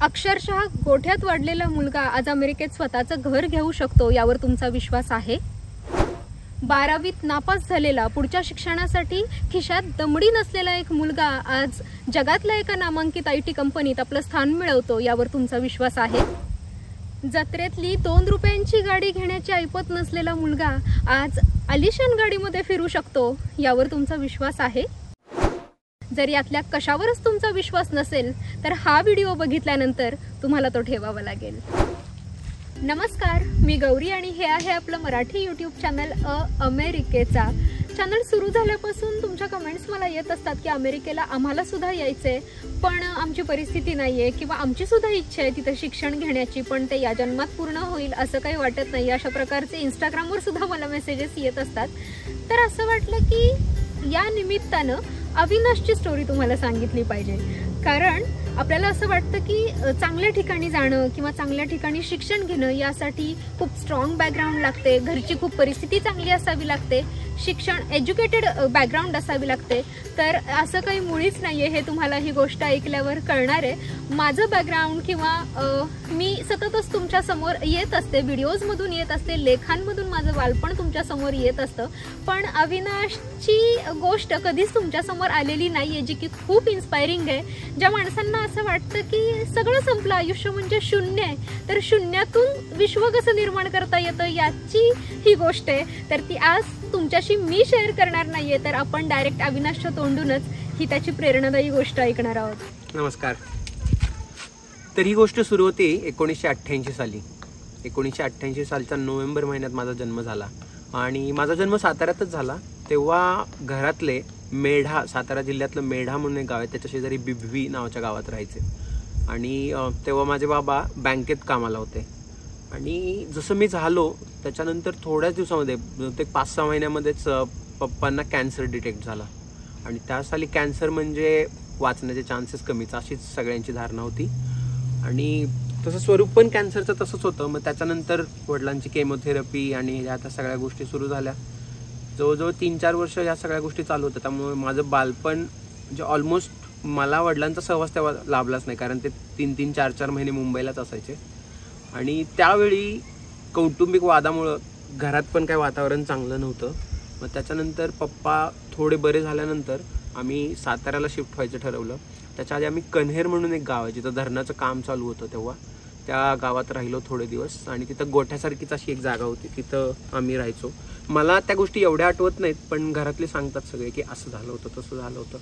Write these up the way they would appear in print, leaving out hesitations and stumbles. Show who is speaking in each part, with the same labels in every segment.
Speaker 1: अक्षरशः गोठ्यात वाढलेला मुलगा आज अमेरिकेत स्वतःचं घर घेऊ शकतो यावर तुमचा विश्वास आहे? 12वीत नापास झालेला पुढच्या शिक्षणासाठी खिशात दमडी नसलेला एक मुलगा आज जगातल्या एका नामांकित IT कंपनीत आपलं स्थान मिळवतो यावर तुमचा विश्वास आहे? जत्रेतली 2 रुपयांची गाडी घेण्याची ऐपत नसलेला मुलगा आज आलिशान गाडीमध्ये फिरू शकतो यावर तुमचा विश्वास आहे? जर यातल्या कशावरच तुमचा विश्वास नसेल तर हा व्हिडिओ बघितल्यानंतर तुम्हाला तो ठेवावा लागेल। नमस्कार, मी गौरी आणि हे आहे आपलं मराठी YouTube चॅनल अमेरिकेचा। चॅनल सुरू झाल्यापासून तुमच्या कमेंट्स मला येत असतात की अमेरिकेला आम्हाला सुद्धा यायचंय, पण आमची परिस्थिती नाहीये किंवा आमची सुद्धा इच्छा आहे तिथे शिक्षण घेण्याची, पण ते या जन्मात पूर्ण होईल असं काही वाटत नाही। अशा प्रकारचे इंस्टाग्रामवर सुद्धा मला मेसेजेस येत असतात। तर असं वाटलं की या निमित्तानं अविनाशची स्टोरी तुम्हाला सांगितली पाहिजे, कारण आपल्याला असं वाटतं की चांगल्या ठिकाणी जाणं किंवा चांगल्या ठिकाणी शिक्षण घेणं यासाठी खूप स्ट्रॉंग बॅकग्राऊंड लागते, घरची खूप परिस्थिती चांगली असावी लागते, शिक्षण एज्युकेटेड बॅकग्राऊंड असावी लागते। तर असं काही मुळीच नाहीये, हे तुम्हाला ही गोष्ट ऐकल्यावर कळणार आहे। माझं बॅकग्राऊंड किंवा मी सततच तुमच्या समोर येत असते, व्हिडिओजमधून येत असते, लेखांमधून माझं बालपण तुमच्या समोर येत असतं, पण अविनाशची गोष्ट कधीच तुमच्या समोर आलेली नाहीये, जी की खूप इन्स्पायरिंग आहे। ज्या माणसांना असं वाटतं की सगळं संपलं, आयुष्य म्हणजे शून्य आहे, तर शून्यातून विश्व कसं निर्माण करता येतं याची ही गोष्ट आहे। तर ती आज तुमच्याशी मी शेअर करणार नाहीये, तर आपण डायरेक्ट अविनाशच्या तोंडूनच ही त्याची प्रेरणादायी गोष्ट ऐकणार आहोत।
Speaker 2: नमस्कार। तर ही गोष्ट सुरू होती 1988 साली। 1988 सालच्या नोव्हेंबर महिन्यात माझा जन्म झाला आणि माझा जन्म साताऱ्यातच झाला। तेव्हा घरातले मेढा, सातारा जिल्ह्यातलं मेढा म्हणून एक गाव आहे, त्याच्या शेजारी बिबवी नावाच्या गावात राहायचे आणि तेव्हा माझे बाबा बँकेत कामाला होते। आणि जसं मी झालो त्याच्यानंतर थोड्याच दिवसामध्ये, ते 5-6 महिन्यामध्येच पप्पांना कॅन्सर डिटेक्ट झाला आणि त्या साली कॅन्सर म्हणजे वाचण्याचे चान्सेस कमीच अशीच सगळ्यांची धारणा होती आणि तसं स्वरूप पण कॅन्सरचं तसंच होतं। मग त्याच्यानंतर वडिलांची केमोथेरपी आणि ह्या आता सगळ्या गोष्टी सुरू झाल्या। जवळजवळ 3-4 वर्ष ह्या सगळ्या गोष्टी चालू होत्या, त्यामुळे माझं बालपण म्हणजे ऑलमोस्ट मला वडिलांचा सहवास तेव्हा लाभलाच नाही, कारण ते 3-3, 4-4 महिने मुंबईलाच असायचे आणि त्यावेळी कौटुंबिक वादामुळं घरात पण काही वातावरण चांगलं नव्हतं। मग त्याच्यानंतर पप्पा थोडे बरे झाल्यानंतर आम्ही साताऱ्याला शिफ्ट व्हायचं ठरवलं। त्याच्या आधी आम्ही कन्हेर म्हणून एक गाव आहे जिथं धरणाचं काम चालू होतं, तेव्हा त्या गावात राहिलो थोडे दिवस आणि तिथं गोठ्यासारखीच अशी एक जागा होती, तिथं आम्ही राहायचो। मला त्या गोष्टी एवढ्या आठवत नाहीत, पण घरातले सांगतात सगळे की असं झालं होतं, तसं झालं होतं।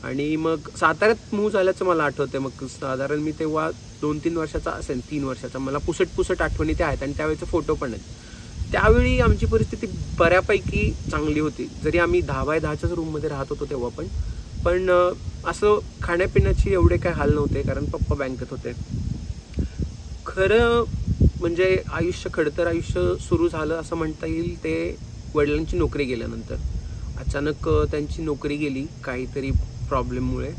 Speaker 2: आणि मग साताऱ्यात मूव झाल्याचं मला आठवतं। मग साधारण मी तेव्हा 2-3 वर्षाचा असेल, 3 वर्षाचा। मला पुसट आठवणी त्या आहेत आणि त्यावेळेचे फोटो पण आहेत। त्यावेळी आमची परिस्थिती बऱ्यापैकी चांगली होती, जरी आम्ही 10x10च्याच रूममध्ये राहत होतो तेव्हा पण असं खाण्यापिण्याची एवढे काय हाल नव्हते, कारण पप्पा बँकेत होते। खरं म्हणजे आयुष्य, खडतर आयुष्य सुरू झालं असं म्हणता येईल ते वडिलांची नोकरी गेल्यानंतर। अचानक त्यांची नोकरी गेली काहीतरी प्रॉब्लेममुळे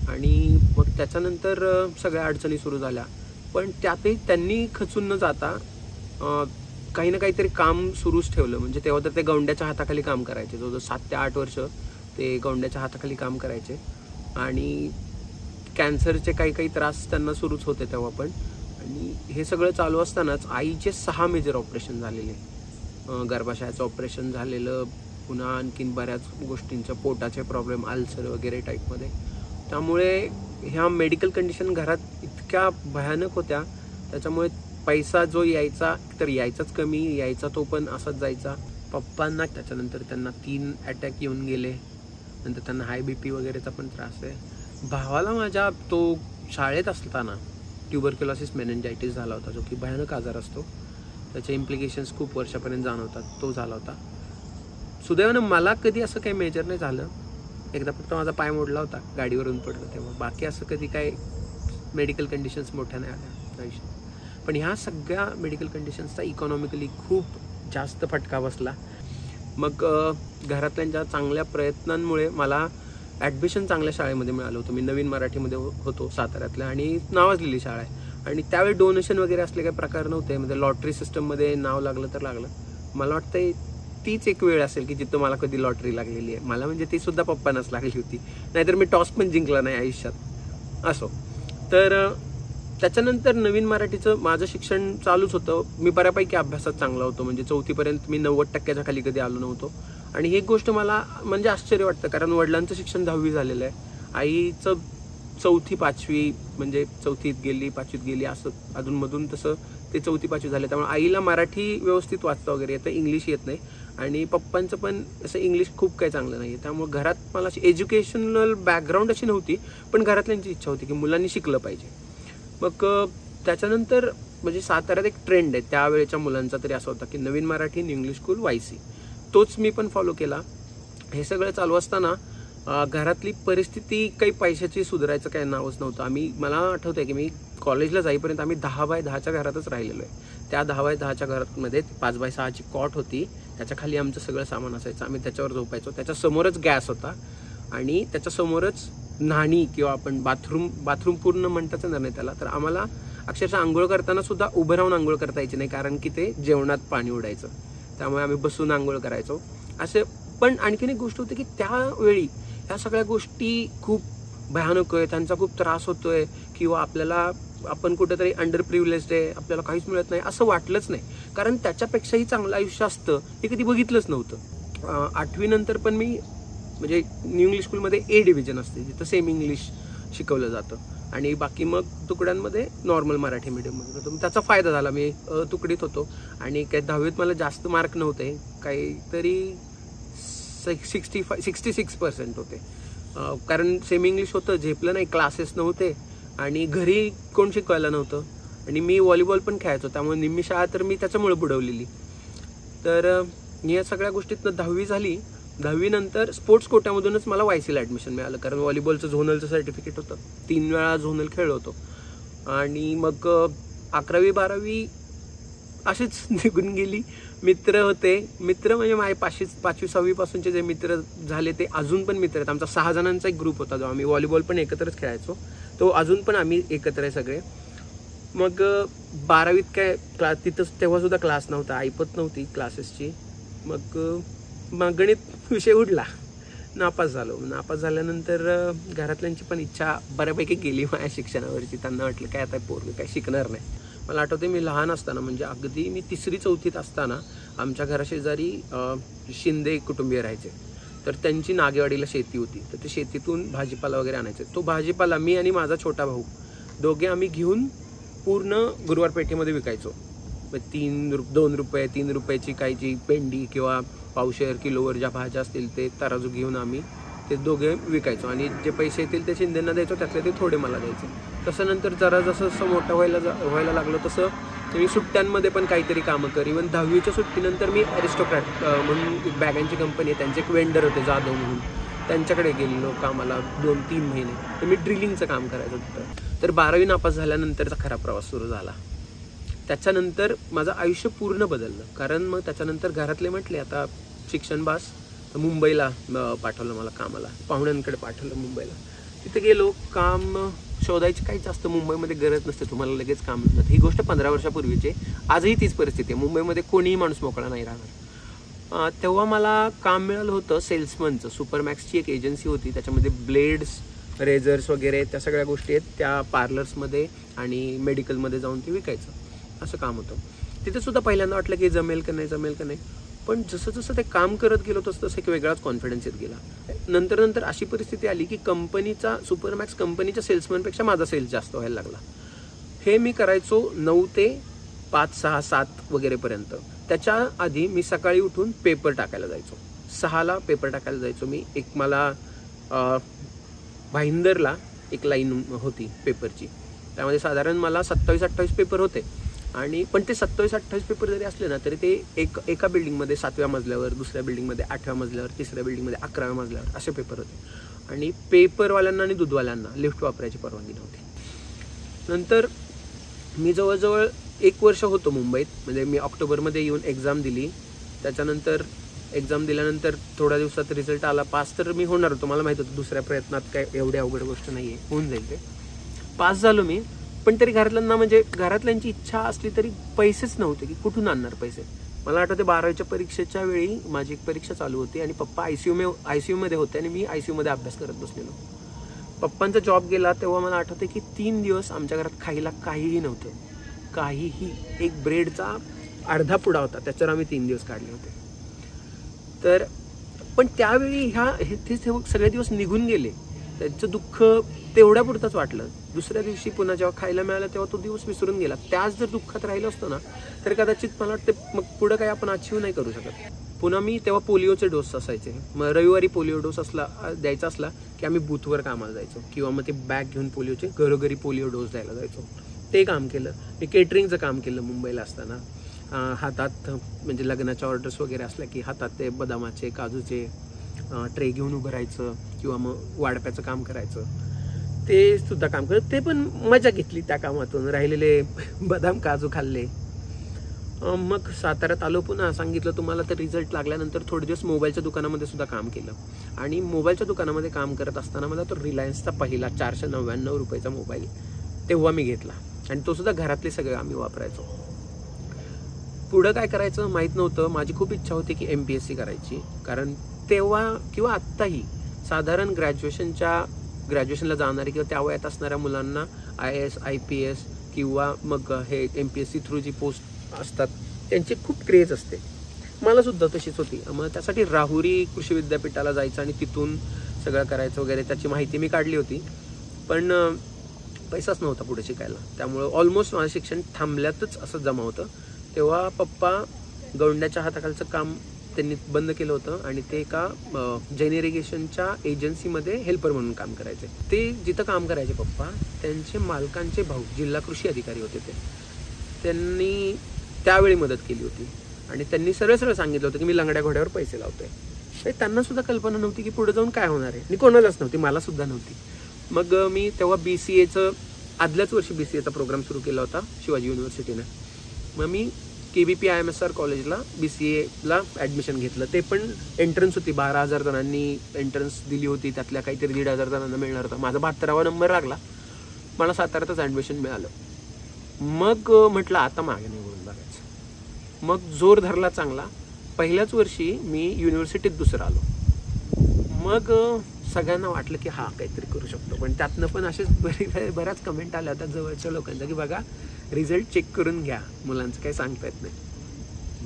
Speaker 2: आणि मग त्याच्यानंतर सगळ्या अडचणी सुरू झाल्या। पण त्यातही त्यांनी खचून न जाता काही ना काहीतरी काम सुरूच ठेवलं। म्हणजे तेव्हा तर ते गौंड्याच्या हाताखाली काम करायचे, जवळजवळ 7 ते 8 वर्ष ते गौंड्याच्या हाताखाली काम करायचे आणि कॅन्सरचे काही त्रास त्यांना सुरूच होते तेव्हा पण। आणि हे सगळं चालू असतानाच आईचे 6 मेजर ऑपरेशन झालेले, गर्भाशयाचं ऑपरेशन झालेलं, पुन्हा आणखीन बऱ्याच गोष्टींच्या पोटाचे प्रॉब्लेम, अल्सर वगैरे टाईपमध्ये। त्यामुळे ह्या मेडिकल कंडिशन घरात इतक्या भयानक होत्या, त्याच्यामुळे पैसा जो यायचा तर यायचाच कमी, यायचा तो पण असाच जायचा। पप्पांना त्याच्यानंतर त्यांना 3 अटॅक येऊन गेले, नंतर त्यांना हाय BP वगैरेचा पण त्रास आहे। भावाला माझ्या तो शाळेत असताना ट्युबरक्युलोसिस मेनिंजायटिस झाला होता, जो की भयानक आजार असतो, त्याचे इम्प्लिकेशन्स खूप वर्षापर्यंत जाणवतात, तो झाला होता। सुदैवानं मला कधी असं काही मेजर नाही झालं, एकदा फक्त माझा पाय मोडला होता गाडीवरून पडलं तेव्हा, बाकी असं कधी काही मेडिकल कंडिशन्स मोठ्या नाही आल्या आयुष्यात। पण ह्या सगळ्या मेडिकल कंडिशन्सचा इकॉनॉमिकली खूप जास्त फटका बसला। मग घरातल्यांच्या चांगल्या प्रयत्नांमुळे मला ॲडमिशन चांगल्या शाळेमध्ये मिळालं होतं। मी नवीन मराठीमध्ये होतो साताऱ्यातल्या आणि नावाजलेली शाळा आहे आणि त्यावेळी डोनेशन वगैरे असले काही प्रकार नव्हते, म्हणजे लॉटरी सिस्टममध्ये नाव लागलं तर लागलं। मला वाटतं तीच एक वेळ असेल की जिथं मला कधी लॉटरी लागलेली आहे। मला म्हणजे ती सुद्धा पप्पांनाच लागली होती, नाहीतर मी टॉस पण जिंकला नाही आयुष्यात। असो, तर त्याच्यानंतर नवीन मराठीचं माझं शिक्षण चालूच होतं. मी बऱ्यापैकी अभ्यासात चांगला होतो, म्हणजे 4थीपर्यंत मी 90% खाली कधी आलो नव्हतो. आणि ही गोष्ट मला म्हणजे आश्चर्य वाटतं, कारण वडिलांचं शिक्षण 10वी झालेलं आहे, आईचं 4थी 5वी, म्हणजे 4थीत गेली 5वीत गेली, असं अधूनमधून तसं ते 4थी 5वी झाले. त्यामुळे आईला मराठी व्यवस्थित वाचता वगैरे येतं, इंग्लिश येत नाही. आणि पप्पांचं पण असं इंग्लिश खूप काही चांगलं नाही आहे. त्यामुळे घरात मला अशी एज्युकेशनल बॅकग्राऊंड अशी नव्हती, पण घरातल्यांची इच्छा होती की मुलांनी शिकलं पाहिजे. मग त्याच्यानंतर म्हणजे साताऱ्यात एक ट्रेंड आहे त्यावेळेच्या मुलांचा तरी असा होता की नवीन मराठी इंग्लिश स्कूल YC, तोच मी पण फॉलो केला. हे सगळं चालू असताना घरातली परिस्थिती काही पैशाची सुधारायचं काही नावच नव्हतं. मला आठवतं आहे की मी कॉलेजला जाईपर्यंत आम्ही 10x10च्या घरातच राहिलेलो आहे. त्या 10x10च्या घरामध्ये 5x6ची कॉट होती, त्याच्या खाली आमचं सगळं सामान असायचं, आम्ही त्याच्यावर झोपायचो. त्याच्यासमोरच गॅस होता आणि त्याच्यासमोरच न्हाणी किंवा आपण बाथरूम पूर्ण म्हणताच येणार नाही त्याला. तर आम्हाला अक्षरशः आंघोळ करताना सुद्धा उभं राहून आंघोळ करता यायची नाही, कारण की ते जेवणात पाणी उडायचं. त्यामुळे आम्ही बसून आंघोळ करायचो असे. पण आणखीन एक गोष्ट होती की त्यावेळी ह्या सगळ्या गोष्टी खूप भयानक आहे, त्यांचा खूप त्रास होतोय, किंवा आपण कुठेतरी अंडर प्रिव्हिलेज्ड आहे, आपल्याला काहीच मिळत नाही असं वाटलंच नाही. कारण त्याच्यापेक्षाही चांगलं आयुष्य असतं हे कधी बघितलंच नव्हतं. 8वी नंतर पण मी म्हणजे न्यू इंग्लिश स्कूलमध्ये A डिव्हिजन असते, जिथं सेम इंग्लिश शिकवलं जातं, आणि बाकी मग तुकड्यांमध्ये नॉर्मल मराठी मीडियममध्ये होतो. त्याचा फायदा झाला, मी तुकडीत होतो. आणि काही 10वीत मला जास्त मार्क नव्हते, काहीतरी 66% होते. कारण सेमी इंग्लिश होतं, झेपलं नाही, क्लासेस नव्हते आणि घरी कोण शिकवायला नव्हतं. आणि मी व्हॉलीबॉल पण खेळायचो, त्यामुळे निम्मी शाळा तर मी त्याच्यामुळे बुडवलेली. तर या सगळ्या गोष्टीतनं 10वी झाली. 10वी नंतर स्पोर्ट्स कोट्यामधूनच मला YCला ॲडमिशन मिळालं, कारण व्हॉलीबॉलचं झोनलचं सर्टिफिकेट होतं, 3 वेळा झोनल खेळलो होतो. आणि मग 11वी 12वी अशीच निघून गेली. मित्र म्हणजे माझे 5वी 6वी पासूनचे जे मित्र झाले ते अजून पण मित्र आहेत. आमचा 6 जणांचा एक ग्रुप होता, जो आम्ही व्हॉलीबॉल पण एकत्रच खेळायचो, तो अजून पण आम्ही एकत्र आहे सगळे. मग 12वीत काय तिथंच तेव्हा सुद्धा क्लास नव्हता, ऐपत नव्हती क्लासेसची. मग गणित विषय उडला, नापास झालो. नापास झाल्यानंतर घरातल्यांची पण इच्छा बऱ्यापैकी गेली माझ्या शिक्षणावरची. त्यांना वाटलं काय आता पोरगं काय शिकणार नाही. मला आठवते मी लहान असताना, म्हणजे अगदी मी 3री 4थीत असताना आमच्या घराशेजारी शिंदे कुटुंबीय राहायचे. तर त्यांची नागेवाडीला शेती होती, तर ते शेतीतून भाजीपाला वगैरे आणायचे. तो भाजीपाला मी आणि माझा छोटा भाऊ दोघे आम्ही घेऊन पूर्ण गुरुवार पेठेमध्ये विकायचो. 2 रुपये 3 रुपयाची काहीची पेंडी किंवा पावशेर किलोवर ज्या भाज्या असतील ते तराजू घेऊन आम्ही ते दोघे विकायचो. आणि जे पैसे येतील ते शिंदेंना द्यायचो, त्यातले ते थोडे मला द्यायचे. तसं नंतर जरा जसं मोठं व्हायला लागलो तसं मी सुट्ट्यांमध्ये पण काहीतरी कामं कर. इव्हन 10वीच्या सुट्टीनंतर मी ॲरिस्टोक्रॅट म्हणून एक बॅगांची कंपनी आहे, त्यांचे एक वेंडर होते जाधव म्हणून, त्यांच्याकडे गेलेलो कामाला 2-3 महिने. तर मी ड्रिलिंगचं काम करायचं होतं. तर 12वी नापास झाल्यानंतरचा खरा प्रवास सुरू झाला. त्याच्यानंतर माझं आयुष्य पूर्ण बदललं, कारण मग त्याच्यानंतर घरातले म्हटले आता शिक्षण बास, तर मुंबईला पाठवलं मला कामाला, पाहुण्यांकडे पाठवलं मुंबईला. तिथे गेलो, काम शोधायची काही जास्त मुंबईमध्ये गरज नसते, तुम्हाला लगेच काम मिळतं. ही गोष्ट 15 वर्षापूर्वीची. आजही तीच परिस्थिती आहे, मुंबईमध्ये कोणीही माणूस मोकळा नाही राहणार. तेव्हा मला काम मिळालं होतं सेल्समनचं. सुपरमॅक्सची एक एजन्सी होती, त्याच्यामध्ये ब्लेड्स, रेझर्स वगैरे त्या सगळ्या गोष्टी आहेत, त्या पार्लर्समध्ये आणि मेडिकलमध्ये जाऊन ते विकायचं, असं काम होतं. तिथे सुद्धा पहिल्यांदा वाटलं की जमेल का नाही, पण जसं जसं ते काम करत गेलो तसं एक वेगळाच कॉन्फिडन्स येत गेला. नंतर अशी परिस्थिती आली की सुपरमॅक्स कंपनीच्या सेल्समनपेक्षा माझा सेल्स जास्त व्हायला लागला. हे मी करायचो 9 ते 5, 6, 7 वगैरेपर्यंत. त्याच्या आधी मी सकाळी उठून पेपर टाकायला जायचो. 6ला पेपर टाकायला जायचो मी. एक मला भाईंदरला एक लाईन होती पेपरची, त्यामध्ये साधारण मला 27-28 पेपर होते. आणि पण ते 27-28 पेपर जरी असले ना तरी ते एका बिल्डिंगमध्ये 7व्या मजल्यावर, दुसऱ्या बिल्डिंगमध्ये 8व्या मजल्यावर, तिसऱ्या बिल्डिंगमध्ये 11व्या मजल्यावर असे पेपर होते. आणि पेपरवाल्यांना आणि दूधवाल्यांना लिफ्ट वापरायची परवानगी नव्हती. नंतर मी जवळजवळ 1 वर्ष होतो मुंबईत. म्हणजे मी ऑक्टोबरमध्ये येऊन एक्झाम दिली. त्याच्यानंतर एक्झाम दिल्यानंतर थोड्या दिवसात रिझल्ट आला. पास तर मी होणार होतो, मला माहित होतं दुसऱ्या प्रयत्नात काय एवढी अवघड गोष्ट नाही आहे, होऊन जाईल ते. पास झालो मी. पण तरी घरातल्यांची इच्छा असली तरी पैसेच नव्हते की कुठून आणणार पैसे. मला आठवते 12वीच्या परीक्षेच्या वेळी माझी एक परीक्षा चालू होती आणि पप्पा ICU मध्ये होते आणि मी ICU मध्ये अभ्यास करत बसलेलो. पप्पांचा जॉब गेला तेव्हा मला आठवतं की 3 दिवस आमच्या घरात खायला काहीही नव्हतं, काहीही. एक ब्रेडचा अर्धा पुडा होता, त्याच्यावर आम्ही 3 दिवस काढले होते. तर पण त्यावेळी ते सगळे दिवस निघून गेले. त्यांचं दुःख तेवढ्या पुरतंच वाटलं. दुसऱ्या दिवशी पुन्हा जेव्हा खायला मिळालं तेव्हा तो दिवस विसरून गेला. त्याच जर दुःखात राहिलो असतो ना तर कदाचित मला वाटतं मग पुढं काही आपण अचीव नाही करू शकत. पुन्हा मी तेव्हा पोलिओचे डोस असायचे. मग रविवारी पोलिओ डोस द्यायचा असला की आम्ही बूथवर कामाला जायचो किंवा मग ते बॅग घेऊन पोलिओचे घरोघरी पोलिओ डोस द्यायला जायचो. ते काम केलं. मी केटरिंगचं काम केलं मुंबईला असताना. हातात म्हणजे लग्नाच्या ऑर्डर्स वगैरे असल्या की हातात ते बदामाचे काजूचे ट्रे घेऊन उभं राहायचं किंवा मग वाढप्याचं काम करायचं. ते सुद्धा काम करत ते पण मजा घेतली त्या कामातून. राहिलेले बदाम काजू खाल्ले. मग साताऱ्यात आलो. पुन्हा सांगितलं तुम्हाला तर रिझल्ट लागल्यानंतर थोडे दिवस मोबाईलच्या दुकानामध्ये सुद्धा काम केलं. आणि मोबाईलच्या दुकानामध्ये काम करत असताना मला तो रिलायन्सचा पहिला 499 रुपयाचा मोबाईल तेव्हा मी घेतला. आणि तो सुद्धा घरातले सगळे आम्ही वापरायचो. पुढं काय करायचं माहीत नव्हतं. माझी खूप इच्छा होती की MPSC करायची. कारण तेव्हा किंवा आत्ताही साधारण ग्रॅज्युएशनला जाणारे किंवा त्या वयात असणाऱ्या मुलांना IAS IPS किंवा मग हे MPSC थ्रू जी पोस्ट असतात त्यांची खूप क्रेज असते. मला सुद्धा तशीच होती. मग त्यासाठी राहुरी कृषी विद्यापीठाला जायचं आणि तिथून सगळं करायचं वगैरे त्याची माहिती मी काढली होती. पण पैसाच नव्हता पुढे शिकायला. त्यामुळं ऑलमोस्ट माझं शिक्षण थांबल्यातच असं जमा होतं. तेव्हा पप्पा गौंड्याच्या हाताखालचं काम त्यांनी बंद केलं होतं आणि ते एका जैन इरिगेशनच्या एजन्सीमध्ये हेल्पर म्हणून काम करायचे. ते जिथं काम करायचे पप्पा त्यांचे मालकांचे भाऊ जिल्हा कृषी अधिकारी होते. त्यांनी त्यावेळी मदत केली होती आणि त्यांनी सरळ सांगितलं होतं की मी लंगड्या घोड्यावर पैसे लावतोय. त्यांना सुद्धा कल्पना नव्हती की पुढे जाऊन काय होणार आहे. आणि कोणालाच नव्हती, मला सुद्धा नव्हती. मग मी तेव्हा BCAचं आदल्याच वर्षी BCAचा प्रोग्राम सुरू केला होता शिवाजी युनिव्हर्सिटीनं. मग मी KBP IMSR कॉलेजला BCAला ॲडमिशन घेतलं. ते पण एंट्रन्स होती. 12,000 जणांनी एंट्रन्स दिली होती. त्यातल्या काहीतरी 1,500 जणांना मिळणार होता. माझा 72वा नंबर लागला. मला साताऱ्यातच ॲडमिशन मिळालं. मग म्हटलं आता मागे निघून बघायचं. मग जोर धरला चांगला. पहिल्याच वर्षी मी युनिव्हर्सिटीत दुसरा आलो. मग सगळ्यांना वाटलं की हा काहीतरी करू शकतो. पण त्यातनं पण असेच बऱ्याच कमेंट आल्या होत्या जवळच्या लोकांच्या की बघा रिझल्ट चेक करून घ्या, मुलांचं काही सांगता येत नाही.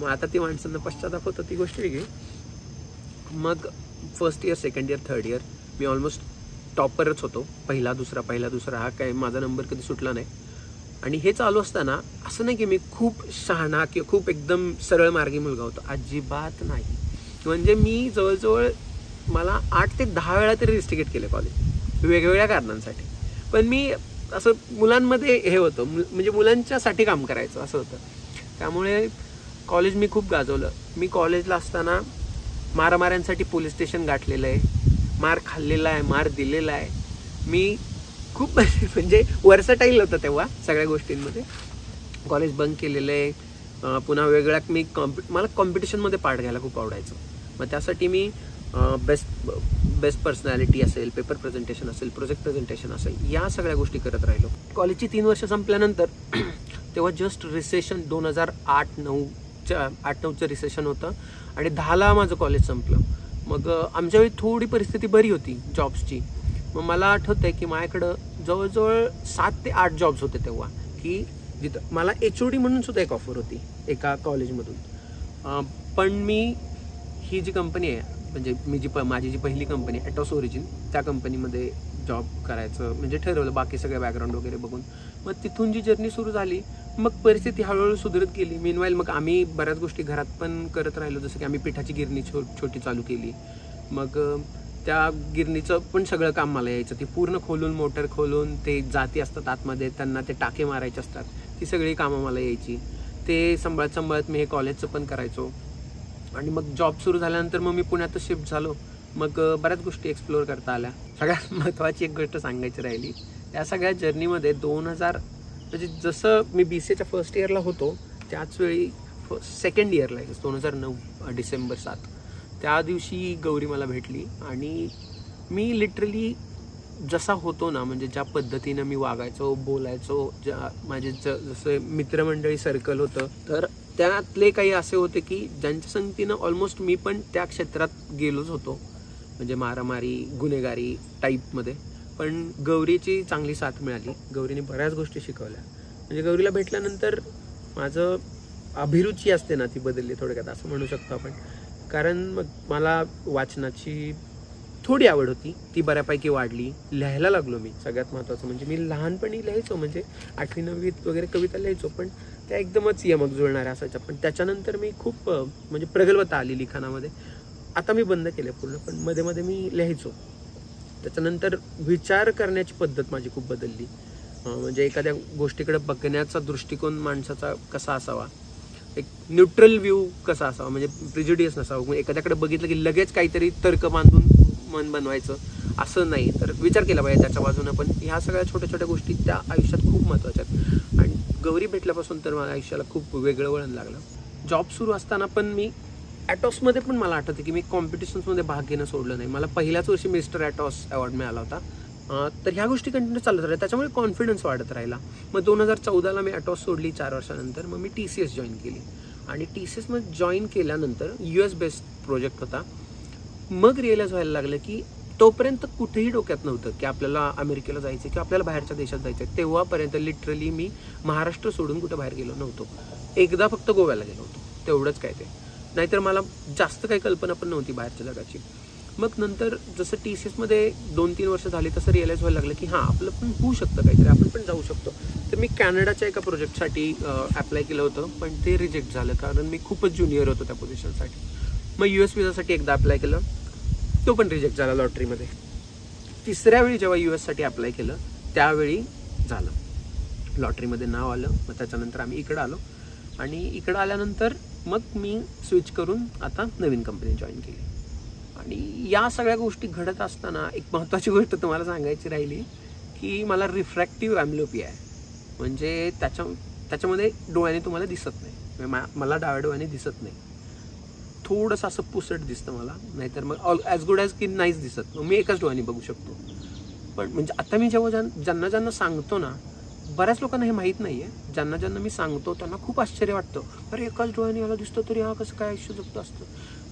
Speaker 2: मग आता ती माणसांना पश्चाताप होतं ती गोष्ट वेगळी. मग first year, second year, third year मी ऑलमोस्ट टॉपरच होतो. पहिला दुसरा हा काय माझा नंबर कधी सुटला नाही. आणि हे चालू असताना असं नाही की मी खूप शहाणा किंवा खूप एकदम सरळ मार्गी मुलगा होतो, अजिबात नाही. म्हणजे मी जवळजवळ मला 8 ते 10 वेळा तरी रिस्टिकेट केले कॉलेज वेगवेगळ्या कारणांसाठी. पण मी असं मुलांमध्ये हे होतं, म्हणजे मुलांच्यासाठी काम करायचं असं होतं. त्यामुळे कॉलेज मी खूप गाजवलं. मी कॉलेजला असताना मारामाऱ्यांसाठी पोलीस स्टेशन गाठलेलं आहे, मार खाल्लेला आहे, मार दिलेला आहे. मी खूप म्हणजे वर्सटाईल होतं तेव्हा सगळ्या गोष्टींमध्ये. कॉलेज बंक केलेलं आहे. पुन्हा वेगळ्या मला कॉम्पिटिशनमध्ये पार्ट घ्यायला खूप आवडायचं. मग त्यासाठी मी बेस्ट पर्सनॅलिटी असेल, पेपर प्रेझेंटेशन असेल, प्रोजेक्ट प्रेझेंटेशन असेल, या सगळ्या गोष्टी करत राहिलो. कॉलेजची 3 वर्ष संपल्यानंतर तेव्हा जस्ट रिसेशन 2008-9चं रिसेशन होतं आणि 10ला माझं कॉलेज संपलं. मग आमच्या वेळी थोडी परिस्थिती बरी होती जॉब्सची. मग मला आठवतं आहे की माझ्याकडं जवळजवळ 7 ते 8 जॉब्स होते तेव्हा, की जिथं मला HOD म्हणून सुद्धा एक ऑफर होती एका कॉलेजमधून. पण मी ही जी कंपनी आहे म्हणजे माझी जी पहिली कंपनी ॲटॉस ओरिजिन, त्या कंपनीमध्ये जॉब करायचं म्हणजे ठरवलं बाकी सगळं बॅकग्राऊंड वगैरे बघून. मग तिथून जी जर्नी सुरू झाली, मग परिस्थिती हळूहळू सुधारत गेली. मीनवाईल मग आम्ही बऱ्याच गोष्टी घरात पण करत राहिलो. जसं की आम्ही पिठाची गिरणी छोटी चालू केली. मग त्या गिरणीचं पण सगळं काम मला यायचं. ती पूर्ण खोलून, मोटर खोलून, ते जाती असतात आतमध्ये त्यांना ते टाके मारायचे असतात, ती सगळी कामं मला यायची. ते सांभाळत मी हे कॉलेजचं पण करायचो. आणि मग जॉब सुरू झाल्यानंतर मग मी पुण्यातच शिफ्ट झालो. मग बऱ्याच गोष्टी एक्सप्लोअर करता आल्या. सगळ्यात महत्त्वाची एक गोष्ट सांगायची राहिली, त्या सगळ्या जर्नीमध्ये 2000 म्हणजे जसं मी BCAच्या फर्स्ट इयरला होतो त्याच वेळी सेकंड इयरला 2009 डिसेंबर 7 त्या दिवशी गौरी मला भेटली. आणि मी लिटरली जसा होतो ना, म्हणजे ज्या पद्धतीनं मी वागायचो, बोलायचो, माझे जसं मित्रमंडळी सर्कल होतं, तर त्यातले काही असे होते की ज्यांच्या संगतीनं ऑलमोस्ट मी पण त्या क्षेत्रात गेलोच होतो, म्हणजे मारामारी, गुन्हेगारी टाईपमध्ये. पण गौरीची चांगली साथ मिळाली. गौरीने बऱ्याच गोष्टी शिकवल्या. म्हणजे गौरीला भेटल्यानंतर माझं अभिरुची असते ना ती बदलली थोडक्यात असं म्हणू शकतो आपण. कारण मग मला वाचनाची थोडी आवड होती, ती बऱ्यापैकी वाढली. लिहायला लागलो मी. सगळ्यात महत्त्वाचं म्हणजे मी लहानपणी लिहायचो, म्हणजे 8वी 9वीत वगैरे कविता लिहायचो, पण त्या एकदमच यमक जुळणाऱ्या असायच्या. पण त्याच्यानंतर मी खूप म्हणजे प्रगल्भता आली लिखाणामध्ये. आता मी बंद केलं पूर्ण, पण मध्ये मध्ये मी लिहायचो. त्याच्यानंतर विचार करण्याची पद्धत माझी खूप बदलली. म्हणजे एखाद्या गोष्टीकडे बघण्याचा दृष्टिकोन माणसाचा कसा असावा, एक न्यूट्रल व्ह्यू कसा असावा, म्हणजे प्रिजुडियस नसावा. एखाद्याकडे बघितलं की लगेच काहीतरी तर्क बांधून मन बनवायचं असं नाही, तर विचार केला पाहिजे त्याच्या बाजूनं. पण ह्या सगळ्या छोट्या छोट्या गोष्टी त्या आयुष्यात खूप महत्त्वाच्या आहेत. आणि गौरी भेटल्यापासून तर माझ्या आयुष्याला खूप वेगळं वळण लागलं. जॉब सुरू असताना पण मी ॲटॉसमध्ये पण मला आठवतं की मी कॉम्पिटिशन्समध्ये भाग घेणं सोडलं नाही. मला पहिल्याच वर्षी मिस्टर ॲटॉस अवॉर्ड मिळाला होता. तर ह्या गोष्टी कंटिन्यू चालत राहिल्या, त्याच्यामुळे कॉन्फिडन्स वाढत राहिला. मग 2014ला मी ॲटॉस सोडली. 4 वर्षानंतर मग मी TCS जॉईन केली. आणि TCS मध्ये जॉईन केल्यानंतर US बेस्ड प्रोजेक्ट होता. मग रिअलाइज व्हायला लागलं की तोपर्यंत कुठेही डोक्यात नव्हतं की आपल्याला अमेरिकेला जायचं किंवा आपल्याला बाहेरच्या देशात जायचं. तेव्हापर्यंत लिटरली मी महाराष्ट्र सोडून कुठं बाहेर गेलो नव्हतो. एकदा फक्त गोव्याला गेलो होतो, तेवढंच काय ते. नाहीतर मला जास्त काही कल्पना पण नव्हती बाहेरच्या जगाची. मग नंतर जसं TCS मध्ये 2-3 वर्ष झाली तसं रिअलाइज व्हायला लागलं की हां आपलं पण होऊ शकतं काहीतरी, आपण पण जाऊ शकतो. तर मी कॅनडाच्या एका प्रोजेक्टसाठी अप्लाय केलं होतं, पण ते रिजेक्ट झालं कारण मी खूपच ज्युनियर होतो त्या पोझिशनसाठी. मग US विजासाठी एकदा अप्लाय केलं, तो पण रिजेक्ट झाला लॉटरीमध्ये. 3ऱ्या वेळी जेव्हा US साठी अप्लाय केलं त्यावेळी झालं, लॉटरीमध्ये नाव आलं. मग त्याच्यानंतर आम्ही इकडं आलो. आणि इकडं आल्यानंतर मग मी स्विच करून आता नवीन कंपनी जॉईन केली. आणि या सगळ्या गोष्टी घडत असताना एक महत्त्वाची गोष्ट तुम्हाला सांगायची राहिली की मला रिफ्रॅक्टिव्ह ॲम्ब्लिओपिया आहे. म्हणजे त्याच्यामध्ये डोळ्याने तुम्हाला दिसत नाही. मला डाव्या डोळ्याने दिसत नाही, थोडंसं असं पुसट दिसतं मला. नाहीतर मग ॲज गुड ॲज की नाहीच दिसत. मग मी एकाच डोळ्याने बघू शकतो. पण म्हणजे आता मी जेव्हा ज्यांना सांगतो ना, बऱ्याच लोकांना हे माहीत नाही आहे. ज्यांना मी सांगतो त्यांना खूप आश्चर्य वाटतं, अरे एकाच डोळ्याने याला दिसतं तरी हा कसं काय आयुष्य जगतं असतं.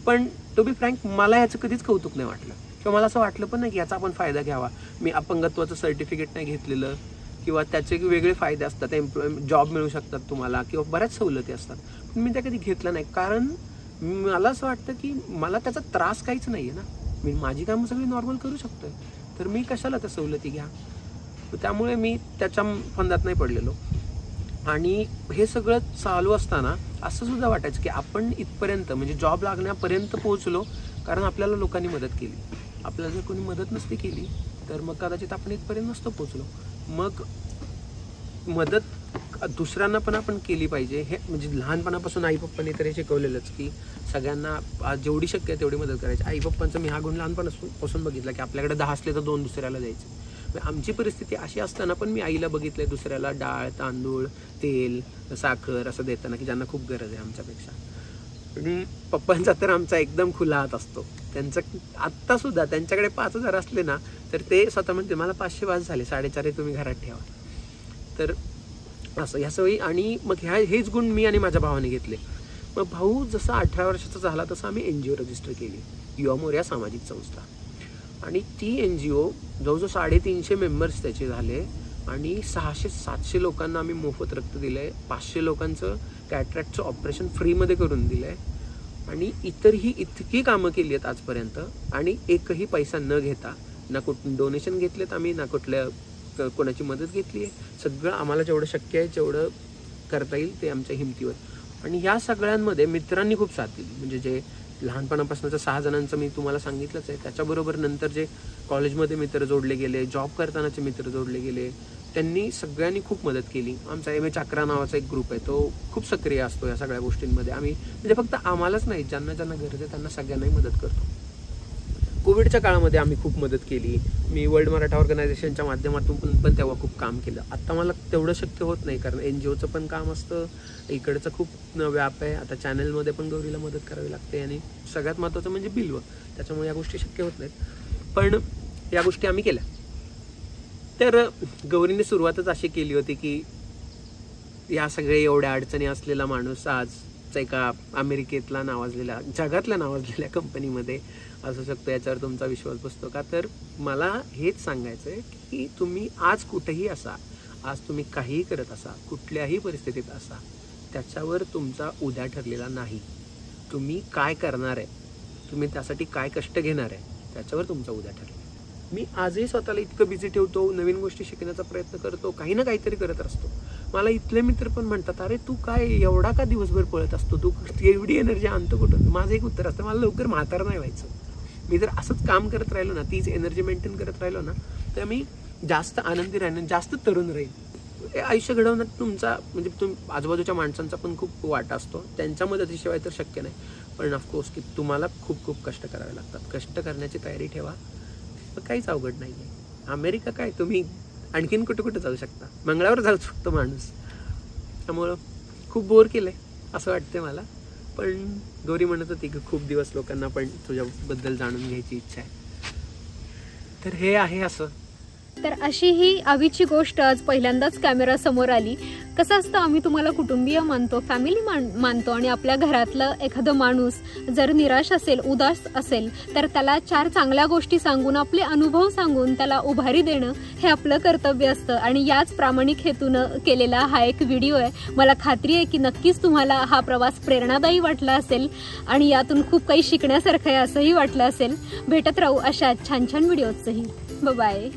Speaker 2: पण टू बी फ्रँक मला याचं कधीच कौतुक नाही वाटलं, किंवा मला असं वाटलं पण नाही की याचा आपण फायदा घ्यावा. मी अपंगत्वाचं सर्टिफिकेट नाही घेतलेलं, किंवा त्याचे वेगळे फायदे असतात, जॉब मिळू शकतात तुम्हाला, किंवा बऱ्याच सवलती असतात. पण मी त्या कधी घेतलं नाही, कारण मला असं वाटतं की मला त्याचा त्रास काहीच नाही आहे ना. मी माझी कामं सगळी नॉर्मल करू शकतोय, तर मी कशाला त्या सवलती घ्या. त्यामुळे मी त्याच्या फंदात नाही पडलेलो. आणि हे सगळं चालू असताना असं सुद्धा वाटायचं की आपण इथपर्यंत म्हणजे जॉब लागण्यापर्यंत पोहोचलो कारण आपल्याला लोकांनी मदत केली. आपल्याला जर कोणी मदत नसती केली तर मग कदाचित आपण इथपर्यंत नसतो पोहोचलो. मग मदत दुसऱ्यांना पण आपण केली पाहिजे. हे म्हणजे लहानपणापासून आई पप्पांनी तरी शिकवलेलंच की सगळ्यांना जेवढी शक्य आहे तेवढी मदत करायची. आई पप्पांचं मी हा गुण लहानपणापासून बघितला की आपल्याकडे 10 असले तर 2 दुसऱ्याला द्यायचे. आमची परिस्थिती अशी असताना पण मी आईला बघितलंय दुसऱ्याला डाळ, तांदूळ, तेल, साखर असं देताना की ज्यांना खूप गरज आहे आमच्यापेक्षा. आणि पप्पांचा तर आमचा एकदम खुला हात असतो. त्यांचं आत्तासुद्धा त्यांच्याकडे 5,000 असले ना तर ते स्वतः म्हणते मला 500 वाज झाले, 4.5 तुम्ही घरात ठेवा. तर असं ह्या सवयी. आणि मग हेच गुण मी आणि माझ्या भावाने घेतले. मग भाऊ जसा 18 वर्षाचा झाला तसं आम्ही NGO रजिस्टर केली, युवा मोर्या सामाजिक संस्था. आणि ती NGO जवळजवळ 350 मेंबर्स त्याचे झाले. आणि 600-700 लोकांना आम्ही मोफत रक्त दिलं आहे. 500 लोकांचं कॅटरॅक्टचं ऑपरेशन फ्रीमध्ये करून दिलं आहे. आणि इतरही इतकी कामं केली आहेत आजपर्यंत, आणि एकही पैसा न घेता, ना कुठून डोनेशन घेतलेत आम्ही, ना कुठल्या कोणाची मदत घेतली आहे. सगळं आम्हाला जेवढं शक्य आहे जेवढं करता येईल ते आमच्या हिमतीवर. आणि ह्या सगळ्यांमध्ये मित्रांनी खूप साथ दिली. म्हणजे जे लहानपणापासूनचं 6 जणांचं मी तुम्हाला सांगितलंच आहे, त्याच्याबरोबर नंतर जे कॉलेजमध्ये मित्र जोडले गेले, जॉब करतानाचे मित्र जोडले गेले, त्यांनी सगळ्यांनी खूप मदत केली. आमचा MA चाकरा नावाचा एक ग्रुप आहे, तो खूप सक्रिय असतो या सगळ्या गोष्टींमध्ये. आम्ही म्हणजे फक्त आम्हालाच नाही, ज्यांना गरज आहे त्यांना सगळ्यांनाही मदत करतो. कोविडच्या काळामध्ये आम्ही खूप मदत केली. मी वर्ल्ड मराठा ऑर्गनायझेशनच्या माध्यमातून पण तेव्हा खूप काम केलं. आता मला तेवढं शक्य होत नाही कारण NGOचं पण काम असतं, इकडचं खूप व्याप आहे. आता चॅनलमध्ये पण गौरीला मदत करावी लागते, आणि सगळ्यात महत्त्वाचं म्हणजे बिल्व, त्याच्यामुळे या गोष्टी शक्य होत नाहीत. पण या गोष्टी आम्ही केल्या. तर गौरीने सुरुवातच अशी केली होती की या सगळ्या एवढ्या अडचणी असलेला माणूस आज एका अमेरिकेतला नावाजलेल्या, जगातल्या नावाजलेल्या कंपनीमध्ये असू शकतो, याच्यावर तुमचा विश्वास बसतो का? तर मला हेच सांगायचं आहे की तुम्ही आज कुठेही असा, आज तुम्ही काहीही करत असा, कुठल्याही परिस्थितीत असा, त्याच्यावर तुमचा उद्या ठरलेला नाही. तुम्ही काय करणार आहे, तुम्ही त्यासाठी काय कष्ट घेणार आहे, त्याच्यावर तुमचा उद्या ठरलेला. मी आजही स्वतःला इतकं बिझी ठेवतो, नवीन गोष्टी शिकण्याचा प्रयत्न करतो, काही ना काहीतरी करत असतो. मला इथले मित्र पण म्हणतात, अरे तू काय एवढा का दिवसभर पळत असतो, तू एवढी एनर्जी आणतो कुठून? माझं एक उत्तर असतं, मला लवकर म्हातार नाही व्हायचं. मी जर असंच काम करत राहिलो ना, तीच एनर्जी मेंटेन करत राहिलो ना, तर मी जास्त आनंदी राहीन, जास्त तरुण राहील. आयुष्य घडवण्यात तुमचा म्हणजे आजूबाजूच्या माणसांचा पण खूप वाटा असतो, त्यांच्या मदतीशिवाय तर शक्य नाही. पण ऑफकोर्स की तुम्हाला खूप खूप कष्ट करावे लागतात. कष्ट करण्याची तयारी ठेवा, काहीच अवघड नाही आहे. अमेरिका काय, तुम्ही आणखीन कुठे कुठे जाऊ शकता, मंगळावर जाऊ शकतो माणूस. त्यामुळं खूप बोर केलंय असं वाटतंय मला. पण गौरी म्हणत होती की खूप दिवस लोकांना पण तुझ्याबद्दल जाणून घ्यायची इच्छा आहे, तर हे आहे असं.
Speaker 1: तर अशी ही आवीची गोष्ट आज पहिल्यांदाच कॅमेरा समोर आली. कसं असतं, आम्ही तुम्हाला कुटुंबीय मानतो, फॅमिली मानतो, आणि आपल्या घरातलं एखादं माणूस जर निराश असेल, उदास असेल, तर त्याला 4 चांगल्या गोष्टी सांगून, आपले अनुभव सांगून त्याला उभारी देणं हे आपलं कर्तव्य असतं. आणि याच प्रामाणिक हेतूनं केलेला हा एक व्हिडिओ आहे. मला खात्री आहे की नक्कीच तुम्हाला हा प्रवास प्रेरणादायी वाटला असेल आणि यातून खूप काही शिकण्यासारखं आहे असंही वाटलं असेल. भेटत राहू अशा छान छान व्हिडिओजही. बाय.